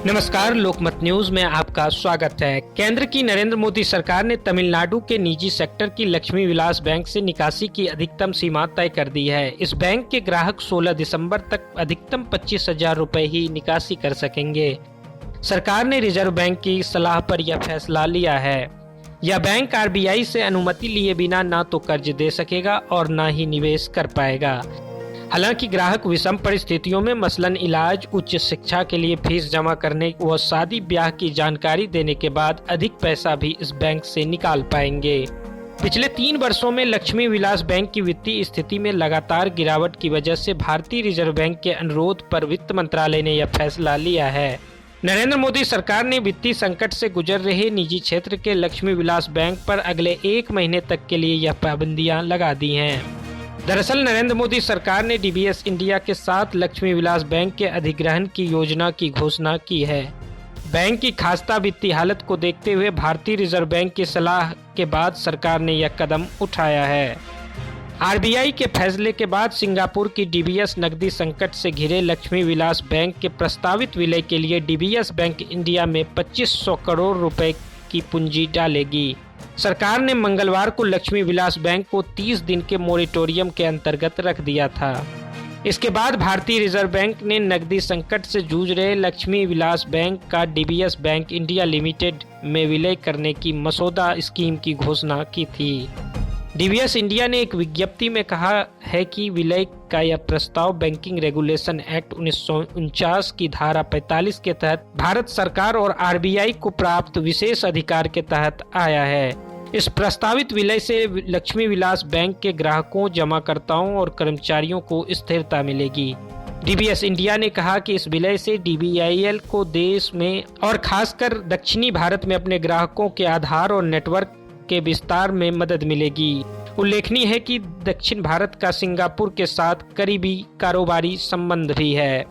नमस्कार, लोकमत न्यूज में आपका स्वागत है। केंद्र की नरेंद्र मोदी सरकार ने तमिलनाडु के निजी सेक्टर की लक्ष्मी विलास बैंक से निकासी की अधिकतम सीमा तय कर दी है। इस बैंक के ग्राहक 16 दिसंबर तक अधिकतम 25,000 रुपए ही निकासी कर सकेंगे। सरकार ने रिजर्व बैंक की सलाह पर यह फैसला लिया है। यह बैंक आरबीआई से अनुमति लिए बिना न तो कर्ज दे सकेगा और न ही निवेश कर पाएगा। हालांकि ग्राहक विषम परिस्थितियों में मसलन इलाज, उच्च शिक्षा के लिए फीस जमा करने व शादी ब्याह की जानकारी देने के बाद अधिक पैसा भी इस बैंक से निकाल पाएंगे। पिछले 3 वर्षों में लक्ष्मी विलास बैंक की वित्तीय स्थिति में लगातार गिरावट की वजह से भारतीय रिजर्व बैंक के अनुरोध पर वित्त मंत्रालय ने यह फैसला लिया है। नरेंद्र मोदी सरकार ने वित्तीय संकट से गुजर रहे निजी क्षेत्र के लक्ष्मी विलास बैंक पर अगले 1 महीने तक के लिए यह पाबंदियां लगा दी हैं। दरअसल नरेंद्र मोदी सरकार ने डीबीएस इंडिया के साथ लक्ष्मी विलास बैंक के अधिग्रहण की योजना की घोषणा की है। बैंक की खास्ता वित्तीय हालत को देखते हुए भारतीय रिजर्व बैंक की सलाह के बाद सरकार ने यह कदम उठाया है। आरबीआई के फैसले के बाद सिंगापुर की डीबीएस नकदी संकट से घिरे लक्ष्मी विलास बैंक के प्रस्तावित विलय के लिए डीबीएस बैंक इंडिया में 2500 करोड़ रुपए की पूंजी डालेगी। सरकार ने मंगलवार को लक्ष्मी विलास बैंक को 30 दिन के मोरेटोरियम के अंतर्गत रख दिया था। इसके बाद भारतीय रिजर्व बैंक ने नकदी संकट से जूझ रहे लक्ष्मी विलास बैंक का डीबीएस बैंक इंडिया लिमिटेड में विलय करने की मसौदा स्कीम की घोषणा की थी। डीबीएस इंडिया ने एक विज्ञप्ति में कहा है कि विलय का यह प्रस्ताव बैंकिंग रेगुलेशन एक्ट 1949 की धारा 45 के तहत भारत सरकार और आरबीआई को प्राप्त विशेष अधिकार के तहत आया है। इस प्रस्तावित विलय से लक्ष्मी विलास बैंक के ग्राहकों, जमाकर्ताओं और कर्मचारियों को स्थिरता मिलेगी। डीबीएस इंडिया ने कहा कि इस विलय से डीबीआईएल को देश में और खासकर दक्षिणी भारत में अपने ग्राहकों के आधार और नेटवर्क के विस्तार में मदद मिलेगी। उल्लेखनीय है कि दक्षिण भारत का सिंगापुर के साथ करीबी कारोबारी संबंध भी है।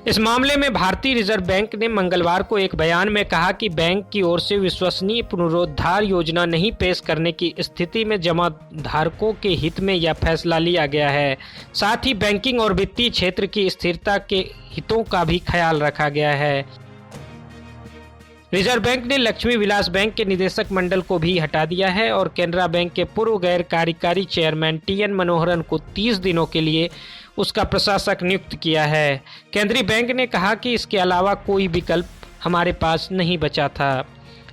इस मामले में भारतीय रिजर्व बैंक ने मंगलवार को एक बयान में कहा कि बैंक की ओर से विश्वसनीय पुनरुद्धार योजना नहीं पेश करने की स्थिति में जमा धारकों के हित में यह फैसला लिया गया है। साथ ही बैंकिंग और वित्तीय क्षेत्र की स्थिरता के हितों का भी ख्याल रखा गया है। रिजर्व बैंक ने लक्ष्मी विलास बैंक के निदेशक मंडल को भी हटा दिया है और केनरा बैंक के पूर्व गैर कार्यकारी चेयरमैन टीएन मनोहरन को 30 दिनों के लिए उसका प्रशासक नियुक्त किया है। केंद्रीय बैंक ने कहा कि इसके अलावा कोई विकल्प हमारे पास नहीं बचा था।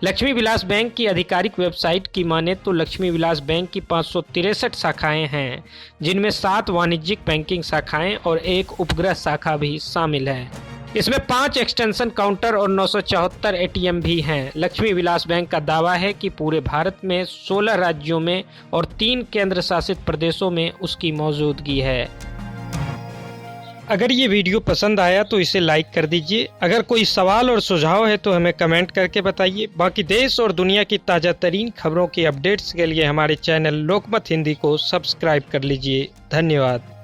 लक्ष्मी विलास बैंक की आधिकारिक वेबसाइट की माने तो लक्ष्मी विलास बैंक की 563 शाखाएं हैं, जिनमें 7 वाणिज्यिक बैंकिंग शाखाएं और 1 उपग्रह शाखा भी शामिल है। इसमें 5 एक्सटेंशन काउंटर और 974 एटीएम भी हैं। लक्ष्मी विलास बैंक का दावा है कि पूरे भारत में 16 राज्यों में और 3 केंद्र शासित प्रदेशों में उसकी मौजूदगी है। अगर ये वीडियो पसंद आया तो इसे लाइक कर दीजिए। अगर कोई सवाल और सुझाव है तो हमें कमेंट करके बताइए। बाकी देश और दुनिया की ताज़ा तरीन खबरों की अपडेट्स के लिए हमारे चैनल लोकमत हिंदी को सब्सक्राइब कर लीजिए। धन्यवाद।